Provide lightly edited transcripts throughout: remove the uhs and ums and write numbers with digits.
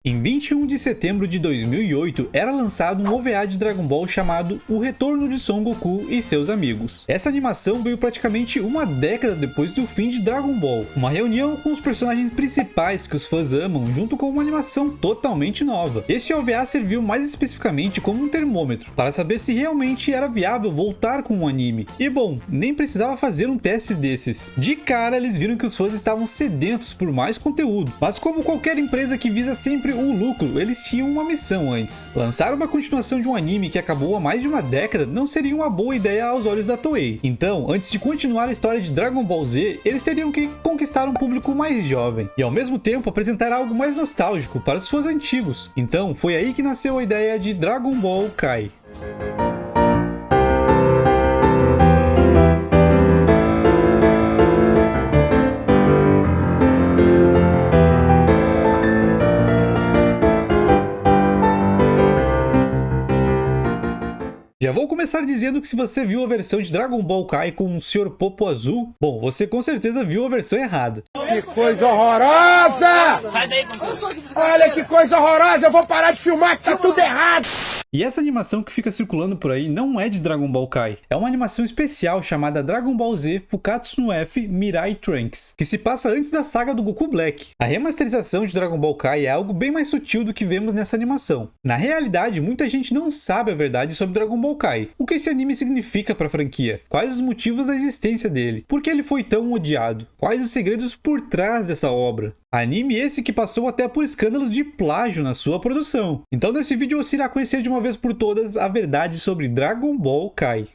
Em 21 de setembro de 2008, era lançado um OVA de Dragon Ball chamado O Retorno de Son Goku e seus amigos. Essa animação veio praticamente uma década depois do fim de Dragon Ball, uma reunião com os personagens principais que os fãs amam, junto com uma animação totalmente nova. Esse OVA serviu mais especificamente como um termômetro, para saber se realmente era viável voltar com um anime. E bom, nem precisava fazer um teste desses. De cara, eles viram que os fãs estavam sedentos por mais conteúdo, mas como qualquer empresa que visa sempre o lucro, eles tinham uma missão antes. Lançar uma continuação de um anime que acabou há mais de uma década não seria uma boa ideia aos olhos da Toei. Então, antes de continuar a história de Dragon Ball Z, eles teriam que conquistar um público mais jovem e ao mesmo tempo apresentar algo mais nostálgico para os fãs antigos. Então, foi aí que nasceu a ideia de Dragon Ball Kai. Já vou começar dizendo que se você viu a versão de Dragon Ball Kai com o Sr. Popo Azul, bom, você com certeza viu a versão errada. Que coisa horrorosa! Olha que coisa horrorosa, eu vou parar de filmar que tá tudo errado! E essa animação que fica circulando por aí não é de Dragon Ball Kai. É uma animação especial chamada Dragon Ball Z Fukatsu no F Mirai Trunks, que se passa antes da saga do Goku Black. A remasterização de Dragon Ball Kai é algo bem mais sutil do que vemos nessa animação. Na realidade, muita gente não sabe a verdade sobre Dragon Ball Kai. O que esse anime significa para a franquia? Quais os motivos da existência dele? Por que ele foi tão odiado? Quais os segredos por trás dessa obra? Anime esse que passou até por escândalos de plágio na sua produção. Então nesse vídeo você irá conhecer de uma vez por todas a verdade sobre Dragon Ball Kai.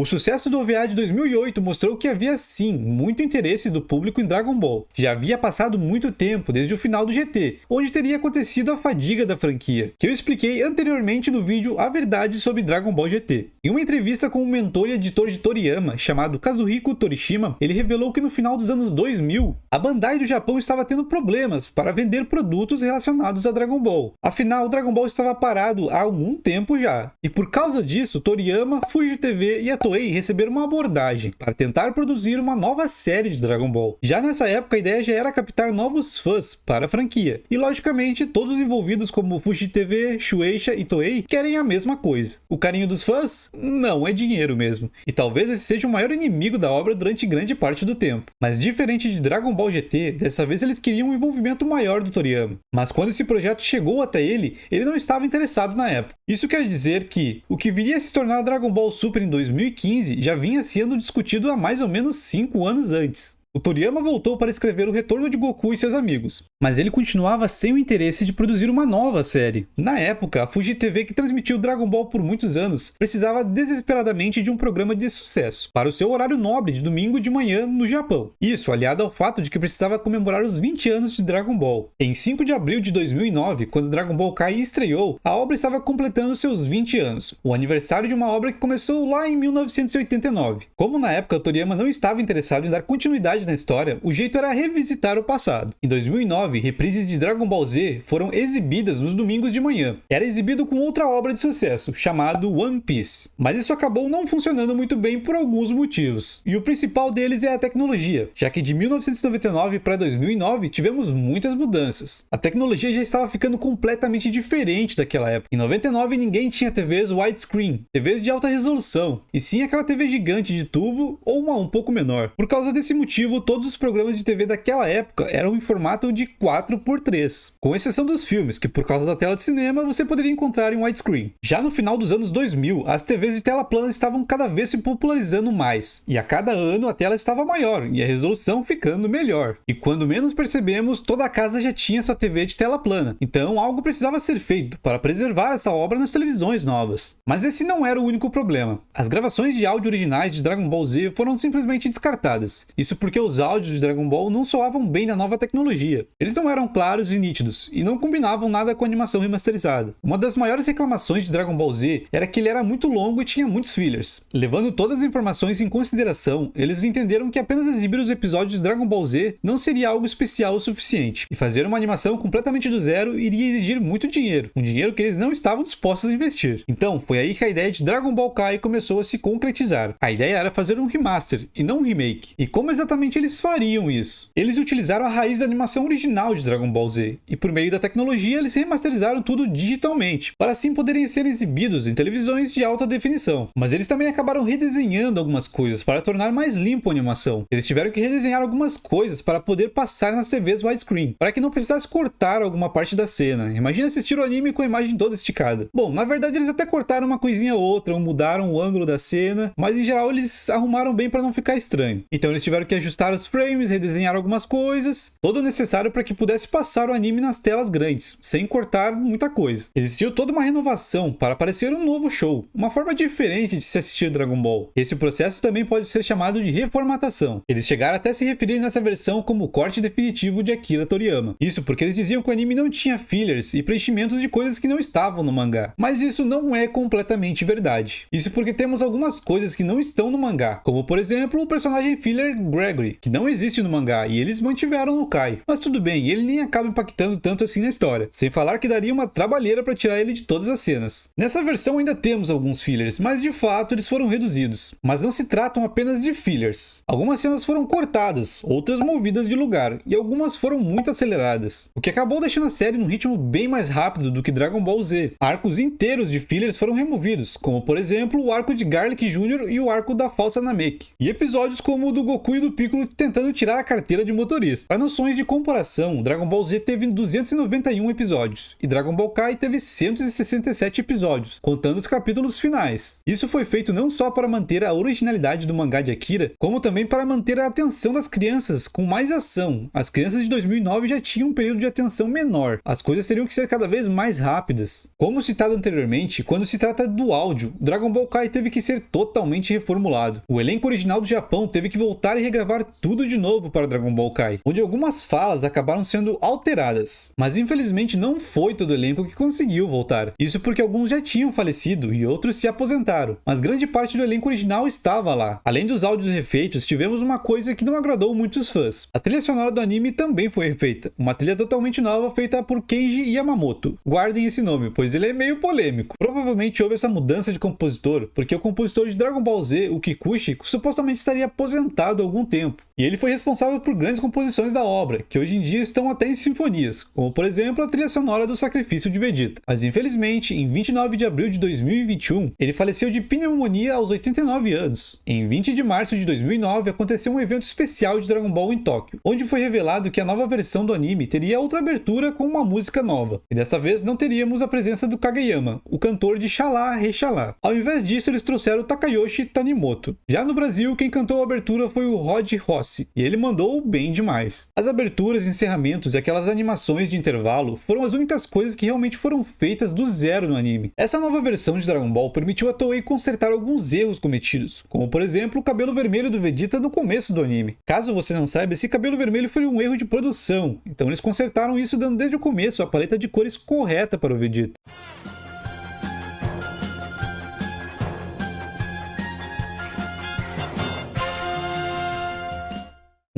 O sucesso do OVA de 2008 mostrou que havia sim muito interesse do público em Dragon Ball. Já havia passado muito tempo desde o final do GT, onde teria acontecido a fadiga da franquia, que eu expliquei anteriormente no vídeo A Verdade sobre Dragon Ball GT. Em uma entrevista com o mentor e editor de Toriyama, chamado Kazuhiko Torishima, ele revelou que no final dos anos 2000, a Bandai do Japão estava tendo problemas para vender produtos relacionados a Dragon Ball. Afinal, Dragon Ball estava parado há algum tempo já. E por causa disso, Toriyama, Fuji TV e a Toei receberam uma abordagem para tentar produzir uma nova série de Dragon Ball. Já nessa época, a ideia já era captar novos fãs para a franquia. E logicamente, todos os envolvidos como Fuji TV, Shueisha e Toei querem a mesma coisa. O carinho dos fãs? Não, é dinheiro mesmo. E talvez esse seja o maior inimigo da obra durante grande parte do tempo. Mas diferente de Dragon Ball GT, dessa vez eles queriam um envolvimento maior do Toriyama. Mas quando esse projeto chegou até ele não estava interessado na época. Isso quer dizer que o que viria a se tornar Dragon Ball Super em 2015 já vinha sendo discutido há mais ou menos 5 anos antes. O Toriyama voltou para escrever O Retorno de Goku e seus amigos, mas ele continuava sem o interesse de produzir uma nova série. Na época, a Fuji TV, que transmitiu Dragon Ball por muitos anos, precisava desesperadamente de um programa de sucesso, para o seu horário nobre de domingo de manhã no Japão. Isso aliado ao fato de que precisava comemorar os 20 anos de Dragon Ball. Em 5 de abril de 2009, quando Dragon Ball Kai estreou, a obra estava completando seus 20 anos, o aniversário de uma obra que começou lá em 1989. Como na época o Toriyama não estava interessado em dar continuidade na história, o jeito era revisitar o passado. Em 2009, reprises de Dragon Ball Z foram exibidas nos domingos de manhã. Era exibido com outra obra de sucesso, chamado One Piece. Mas isso acabou não funcionando muito bem por alguns motivos. E o principal deles é a tecnologia, já que de 1999 para 2009 tivemos muitas mudanças. A tecnologia já estava ficando completamente diferente daquela época. Em 99 ninguém tinha TVs widescreen, TVs de alta resolução, e sim aquela TV gigante de tubo ou uma um pouco menor. Por causa desse motivo, todos os programas de TV daquela época eram em formato de 4:3, com exceção dos filmes, que por causa da tela de cinema você poderia encontrar em widescreen. Já no final dos anos 2000, as TVs de tela plana estavam cada vez se popularizando mais, e a cada ano a tela estava maior e a resolução ficando melhor. E quando menos percebemos, toda a casa já tinha sua TV de tela plana, então algo precisava ser feito para preservar essa obra nas televisões novas. Mas esse não era o único problema. As gravações de áudio originais de Dragon Ball Z foram simplesmente descartadas. Isso porque porque os áudios de Dragon Ball não soavam bem na nova tecnologia. Eles não eram claros e nítidos, e não combinavam nada com a animação remasterizada. Uma das maiores reclamações de Dragon Ball Z era que ele era muito longo e tinha muitos fillers. Levando todas as informações em consideração, eles entenderam que apenas exibir os episódios de Dragon Ball Z não seria algo especial o suficiente, e fazer uma animação completamente do zero iria exigir muito dinheiro, um dinheiro que eles não estavam dispostos a investir. Então, foi aí que a ideia de Dragon Ball Kai começou a se concretizar. A ideia era fazer um remaster, e não um remake. E como exatamente eles fariam isso? Eles utilizaram a raiz da animação original de Dragon Ball Z, e por meio da tecnologia eles remasterizaram tudo digitalmente, para assim poderem ser exibidos em televisões de alta definição. Mas eles também acabaram redesenhando algumas coisas para tornar mais limpo a animação. Eles tiveram que redesenhar algumas coisas para poder passar nas TVs widescreen, para que não precisasse cortar alguma parte da cena. Imagina assistir o anime com a imagem toda esticada. Bom, na verdade eles até cortaram uma coisinha ou outra, ou mudaram o ângulo da cena, mas em geral eles arrumaram bem para não ficar estranho. Então eles tiveram que ajustar os frames, redesenhar algumas coisas, todo o necessário para que pudesse passar o anime nas telas grandes, sem cortar muita coisa. Existiu toda uma renovação para parecer um novo show, uma forma diferente de se assistir Dragon Ball. Esse processo também pode ser chamado de reformatação. Eles chegaram até a se referir nessa versão como o corte definitivo de Akira Toriyama. Isso porque eles diziam que o anime não tinha fillers e preenchimentos de coisas que não estavam no mangá. Mas isso não é completamente verdade. Isso porque temos algumas coisas que não estão no mangá, como por exemplo o personagem filler Gregory, que não existe no mangá e eles mantiveram no Kai. Mas tudo bem, ele nem acaba impactando tanto assim na história, sem falar que daria uma trabalheira para tirar ele de todas as cenas. Nessa versão ainda temos alguns fillers, mas de fato eles foram reduzidos. Mas não se tratam apenas de fillers. Algumas cenas foram cortadas, outras movidas de lugar, e algumas foram muito aceleradas, o que acabou deixando a série num ritmo bem mais rápido do que Dragon Ball Z. Arcos inteiros de fillers foram removidos, como por exemplo o arco de Garlic Jr. e o arco da falsa Namek, e episódios como o do Goku e do Piccolo tentando tirar a carteira de motorista. Para noções de comparação, Dragon Ball Z teve 291 episódios, e Dragon Ball Kai teve 167 episódios, contando os capítulos finais. Isso foi feito não só para manter a originalidade do mangá de Akira, como também para manter a atenção das crianças com mais ação. As crianças de 2009 já tinham um período de atenção menor, as coisas teriam que ser cada vez mais rápidas. Como citado anteriormente, quando se trata do áudio, Dragon Ball Kai teve que ser totalmente reformulado. O elenco original do Japão teve que voltar e regravar tudo de novo para Dragon Ball Kai, onde algumas falas acabaram sendo alteradas. Mas infelizmente não foi todo o elenco que conseguiu voltar. Isso porque alguns já tinham falecido e outros se aposentaram, mas grande parte do elenco original estava lá. Além dos áudios refeitos, tivemos uma coisa que não agradou muitos fãs. A trilha sonora do anime também foi refeita, uma trilha totalmente nova feita por Keiji Yamamoto. Guardem esse nome, pois ele é meio polêmico. Provavelmente houve essa mudança de compositor, porque o compositor de Dragon Ball Z, o Kikuchi, supostamente estaria aposentado há algum tempo. E ele foi responsável por grandes composições da obra, que hoje em dia estão até em sinfonias, como por exemplo a trilha sonora do Sacrifício de Vegeta. Mas infelizmente, em 29 de abril de 2021, ele faleceu de pneumonia aos 89 anos. Em 20 de março de 2009, aconteceu um evento especial de Dragon Ball em Tóquio, onde foi revelado que a nova versão do anime teria outra abertura com uma música nova. E dessa vez não teríamos a presença do Kageyama, o cantor de Xalá Rexalá. Ao invés disso, eles trouxeram o Takayoshi Tanimoto. Já no Brasil, quem cantou a abertura foi o Rod Rossi, e ele mandou bem demais. As aberturas, encerramentos e aquelas animações de intervalo foram as únicas coisas que realmente foram feitas do zero no anime. Essa nova versão de Dragon Ball permitiu a Toei consertar alguns erros cometidos, como por exemplo o cabelo vermelho do Vegeta no começo do anime. Caso você não saiba, esse cabelo vermelho foi um erro de produção, então eles consertaram isso dando desde o começo a paleta de cores correta para o Vegeta.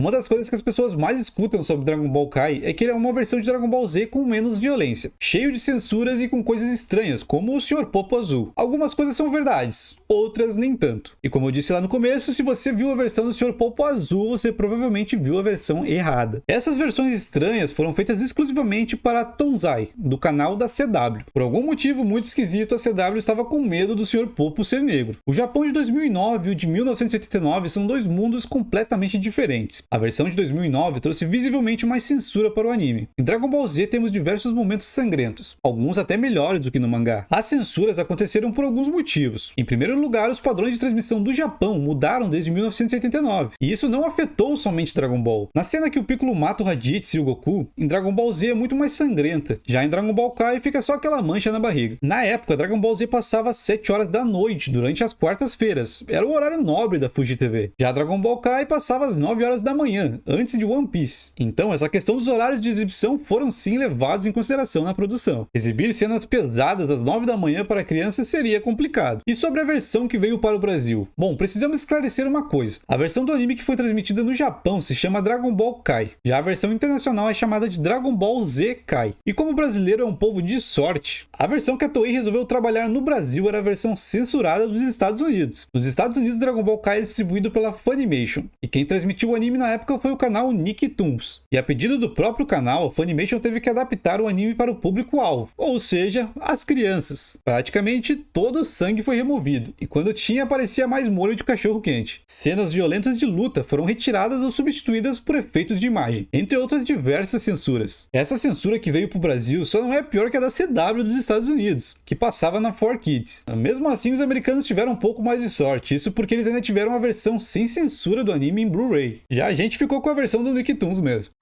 Uma das coisas que as pessoas mais escutam sobre Dragon Ball Kai é que ele é uma versão de Dragon Ball Z com menos violência, cheio de censuras e com coisas estranhas, como o Sr. Popo Azul. Algumas coisas são verdades, outras nem tanto. E como eu disse lá no começo, se você viu a versão do Sr. Popo Azul, você provavelmente viu a versão errada. Essas versões estranhas foram feitas exclusivamente para Tonzai, do canal da CW. Por algum motivo muito esquisito, a CW estava com medo do Sr. Popo ser negro. O Japão de 2009 e o de 1989 são dois mundos completamente diferentes. A versão de 2009 trouxe visivelmente mais censura para o anime. Em Dragon Ball Z temos diversos momentos sangrentos, alguns até melhores do que no mangá. As censuras aconteceram por alguns motivos. Em primeiro primeiro lugar, os padrões de transmissão do Japão mudaram desde 1989, e isso não afetou somente Dragon Ball. Na cena que o Piccolo mata o Raditz e o Goku, em Dragon Ball Z é muito mais sangrenta, já em Dragon Ball Kai fica só aquela mancha na barriga. Na época, Dragon Ball Z passava às 7 horas da noite, durante as quartas-feiras, era o horário nobre da Fuji TV. Já Dragon Ball Kai passava às 9 horas da manhã, antes de One Piece. Então, essa questão dos horários de exibição foram sim levados em consideração na produção. Exibir cenas pesadas às 9 da manhã para crianças seria complicado. E sobre a versão que veio para o Brasil? Bom, precisamos esclarecer uma coisa. A versão do anime que foi transmitida no Japão se chama Dragon Ball Kai. Já a versão internacional é chamada de Dragon Ball Z Kai. E como o brasileiro é um povo de sorte, a versão que a Toei resolveu trabalhar no Brasil era a versão censurada dos Estados Unidos. Nos Estados Unidos, Dragon Ball Kai é distribuído pela Funimation. E quem transmitiu o anime na época foi o canal Nicktoons. E a pedido do próprio canal, a Funimation teve que adaptar o anime para o público-alvo, ou seja, as crianças. Praticamente todo o sangue foi removido, e quando tinha aparecia mais molho de cachorro-quente. Cenas violentas de luta foram retiradas ou substituídas por efeitos de imagem, entre outras diversas censuras. Essa censura que veio para o Brasil só não é pior que a da CW dos Estados Unidos, que passava na 4Kids. Mesmo assim, os americanos tiveram um pouco mais de sorte, isso porque eles ainda tiveram uma versão sem censura do anime em Blu-ray. Já a gente ficou com a versão do Nicktoons mesmo.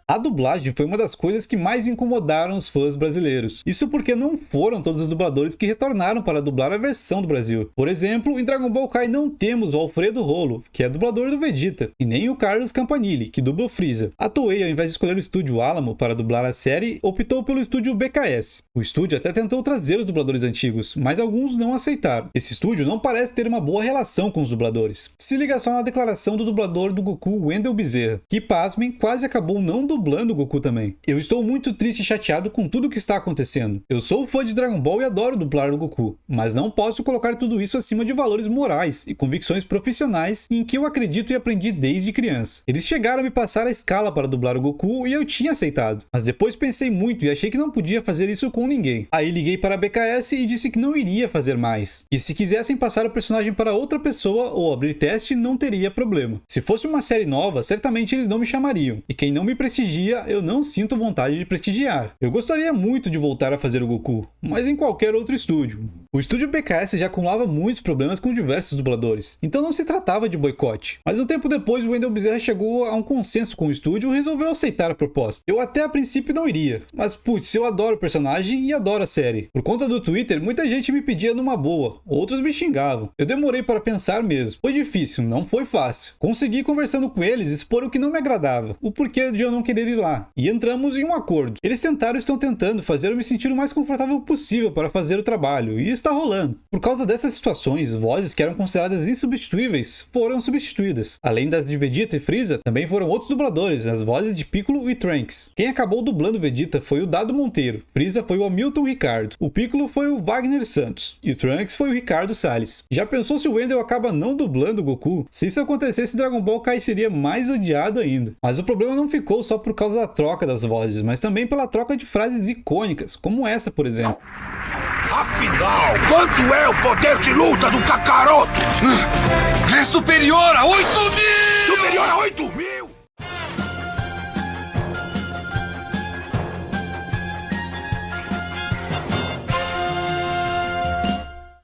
A dublagem foi uma das coisas que mais incomodaram os fãs brasileiros. Isso porque não foram todos os dubladores que retornaram para dublar a versão do Brasil. Por exemplo, em Dragon Ball Kai não temos o Alfredo Rolo, que é dublador do Vegeta, e nem o Carlos Campanile, que dubla o Freeza. A Toei, ao invés de escolher o estúdio Alamo para dublar a série, optou pelo estúdio BKS. O estúdio até tentou trazer os dubladores antigos, mas alguns não aceitaram. Esse estúdio não parece ter uma boa relação com os dubladores. Se liga só na declaração do dublador do Goku, Wendel Bezerra, que, pasmem, quase acabou não dublando o Goku também. Eu estou muito triste e chateado com tudo o que está acontecendo. Eu sou fã de Dragon Ball e adoro dublar o Goku, mas não posso colocar tudo isso acima de valores morais e convicções profissionais em que eu acredito e aprendi desde criança. Eles chegaram a me passar a escala para dublar o Goku e eu tinha aceitado, mas depois pensei muito e achei que não podia fazer isso com ninguém. Aí liguei para a BKS e disse que não iria fazer mais, e se quisessem passar o personagem para outra pessoa ou abrir teste, não teria problema. Se fosse uma série nova, certamente eles não me chamariam, e quem não me prestigia, eu não sinto vontade de prestigiar. Eu gostaria muito de voltar a fazer o Goku, mas em qualquer outro estúdio. O estúdio BKS já acumulava muitos problemas com diversos dubladores, então não se tratava de boicote. Mas um tempo depois, o Wendel Bezerra chegou a um consenso com o estúdio e resolveu aceitar a proposta. Eu até a princípio não iria, mas putz, eu adoro o personagem e adoro a série. Por conta do Twitter, muita gente me pedia numa boa, outros me xingavam. Eu demorei para pensar mesmo. Foi difícil, não foi fácil. Consegui, conversando com eles, expor o que não me agradava, o porquê de eu não querer ir lá. E entramos em um acordo. Eles tentaram e estão tentando fazer eu me sentir o mais confortável possível para fazer o trabalho, e está rolando. Por causa dessas situações, vozes que eram consideradas insubstituíveis foram substituídas. Além das de Vegeta e Freeza, também foram outros dubladores, as vozes de Piccolo e Trunks. Quem acabou dublando Vegeta foi o Dado Monteiro, Freeza foi o Hamilton Ricardo, o Piccolo foi o Wagner Santos, e o Trunks foi o Ricardo Salles. Já pensou se o Wendel acaba não dublando o Goku? Se isso acontecesse, Dragon Ball Kai seria mais odiado ainda. Mas o problema não ficou só por causa da troca das vozes, mas também pela troca de frases icônicas, como essa, por exemplo. Afinal, quanto é o poder de luta do Kakaroto? É superior a 8.000! Superior a 8.000!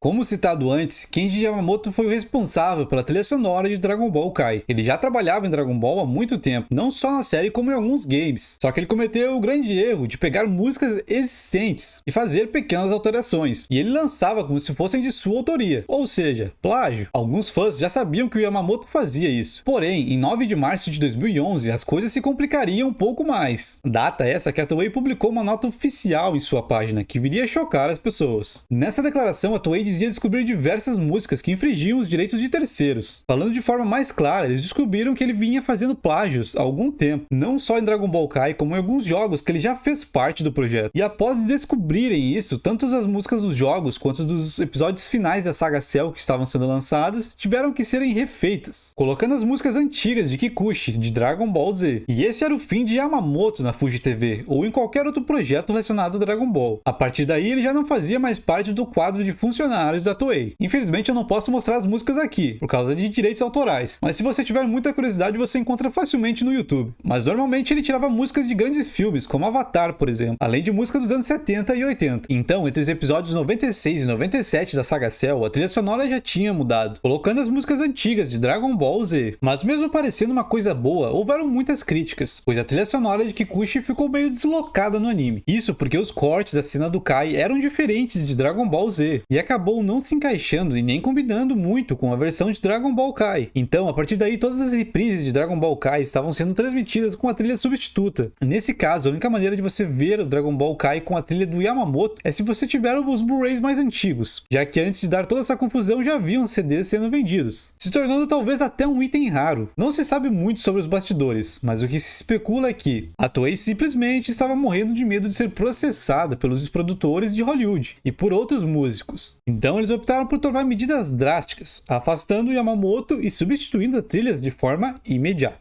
Como citado antes, Kenji Yamamoto foi o responsável pela trilha sonora de Dragon Ball Kai. Ele já trabalhava em Dragon Ball há muito tempo, não só na série como em alguns games. Só que ele cometeu o grande erro de pegar músicas existentes e fazer pequenas alterações, e ele lançava como se fossem de sua autoria, ou seja, plágio. Alguns fãs já sabiam que o Yamamoto fazia isso. Porém, em 9 de março de 2011, as coisas se complicariam um pouco mais. Data essa que a Toei publicou uma nota oficial em sua página, que viria a chocar as pessoas. Nessa declaração, a Toei dizia descobrir diversas músicas que infringiam os direitos de terceiros. Falando de forma mais clara, eles descobriram que ele vinha fazendo plágios há algum tempo, não só em Dragon Ball Kai, como em alguns jogos que ele já fez parte do projeto. E após descobrirem isso, tanto as músicas dos jogos quanto dos episódios finais da saga Cell que estavam sendo lançadas, tiveram que serem refeitas, colocando as músicas antigas de Kikuchi, de Dragon Ball Z. E esse era o fim de Yamamoto na Fuji TV, ou em qualquer outro projeto relacionado a Dragon Ball. A partir daí, ele já não fazia mais parte do quadro de funcionários centenários da Toei. Infelizmente eu não posso mostrar as músicas aqui, por causa de direitos autorais, mas se você tiver muita curiosidade você encontra facilmente no YouTube. Mas normalmente ele tirava músicas de grandes filmes, como Avatar, por exemplo, além de músicas dos anos 70 e 80. Então, entre os episódios 96 e 97 da saga Cell, a trilha sonora já tinha mudado, colocando as músicas antigas de Dragon Ball Z. Mas mesmo parecendo uma coisa boa, houveram muitas críticas, pois a trilha sonora de Kikuchi ficou meio deslocada no anime. Isso porque os cortes da cena do Kai eram diferentes de Dragon Ball Z, e acabou não se encaixando e nem combinando muito com a versão de Dragon Ball Kai. Então, a partir daí, todas as reprises de Dragon Ball Kai estavam sendo transmitidas com a trilha substituta. Nesse caso, a única maneira de você ver o Dragon Ball Kai com a trilha do Yamamoto é se você tiver os Blu-rays mais antigos, já que antes de dar toda essa confusão já haviam CDs sendo vendidos, se tornando talvez até um item raro. Não se sabe muito sobre os bastidores, mas o que se especula é que a Toei simplesmente estava morrendo de medo de ser processada pelos produtores de Hollywood e por outros músicos. Então eles optaram por tomar medidas drásticas, afastando o Yamamoto e substituindo as trilhas de forma imediata.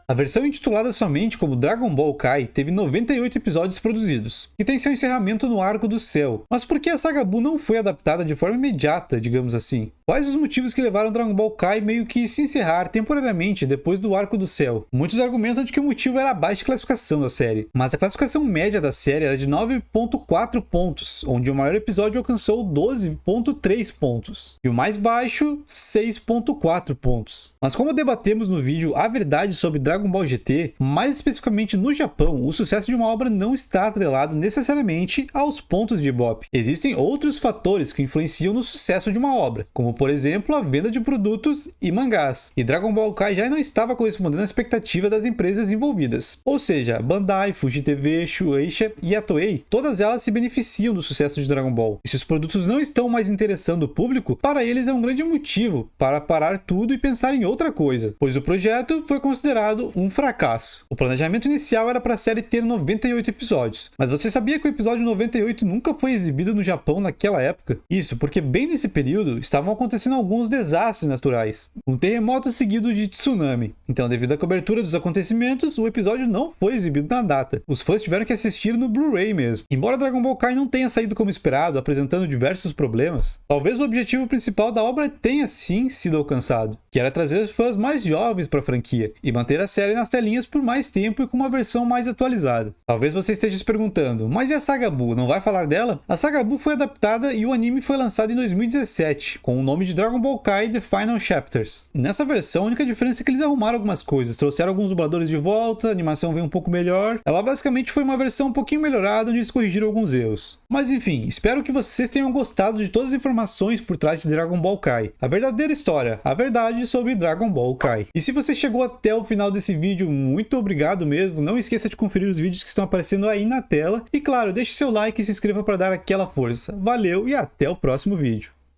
A versão intitulada somente como Dragon Ball Kai teve 98 episódios produzidos, que tem seu encerramento no Arco do Céu. Mas por que a saga Buu não foi adaptada de forma imediata, digamos assim? Quais os motivos que levaram Dragon Ball Kai meio que se encerrar temporariamente depois do Arco do Céu? Muitos argumentam de que o motivo era a baixa classificação da série, mas a classificação média da série era de 9.4 pontos, onde o maior episódio alcançou 12.3 pontos, e o mais baixo, 6.4 pontos. Mas como debatemos no vídeo A Verdade sobre Dragon Ball GT, mais especificamente no Japão, o sucesso de uma obra não está atrelado necessariamente aos pontos de Ibope. Existem outros fatores que influenciam no sucesso de uma obra, como por exemplo a venda de produtos e mangás, e Dragon Ball Kai já não estava correspondendo à expectativa das empresas envolvidas. Ou seja, Bandai, Fuji TV, Shueisha e a Toei, todas elas se beneficiam do sucesso de Dragon Ball. E se os produtos não estão mais interessando o público, para eles é um grande motivo para parar tudo e pensar em outra coisa, pois o projeto foi considerado um fracasso. O planejamento inicial era para a série ter 98 episódios, mas você sabia que o episódio 98 nunca foi exibido no Japão naquela época? Isso porque bem nesse período estavam acontecendo alguns desastres naturais, um terremoto seguido de tsunami. Então, devido à cobertura dos acontecimentos, o episódio não foi exibido na data. Os fãs tiveram que assistir no Blu-ray mesmo. Embora Dragon Ball Kai não tenha saído como esperado, apresentando diversos problemas, talvez o objetivo principal da obra tenha sim sido alcançado, que era trazer os fãs mais jovens para a franquia e manter a série nas telinhas por mais tempo e com uma versão mais atualizada. Talvez você esteja se perguntando, mas e a saga Buu, não vai falar dela? A saga Buu foi adaptada e o anime foi lançado em 2017, com o nome de Dragon Ball Kai The Final Chapters. Nessa versão, a única diferença é que eles arrumaram algumas coisas, trouxeram alguns dubladores de volta, a animação veio um pouco melhor. Ela basicamente foi uma versão um pouquinho melhorada, onde eles corrigiram alguns erros. Mas enfim, espero que vocês tenham gostado de todas as informações por trás de Dragon Ball Kai. A verdadeira história, a verdade sobre Dragon Ball Kai. E se você chegou até o final desse vídeo, muito obrigado mesmo. Não esqueça de conferir os vídeos que estão aparecendo aí na tela. E claro, deixe seu like e se inscreva para dar aquela força. Valeu e até o próximo vídeo.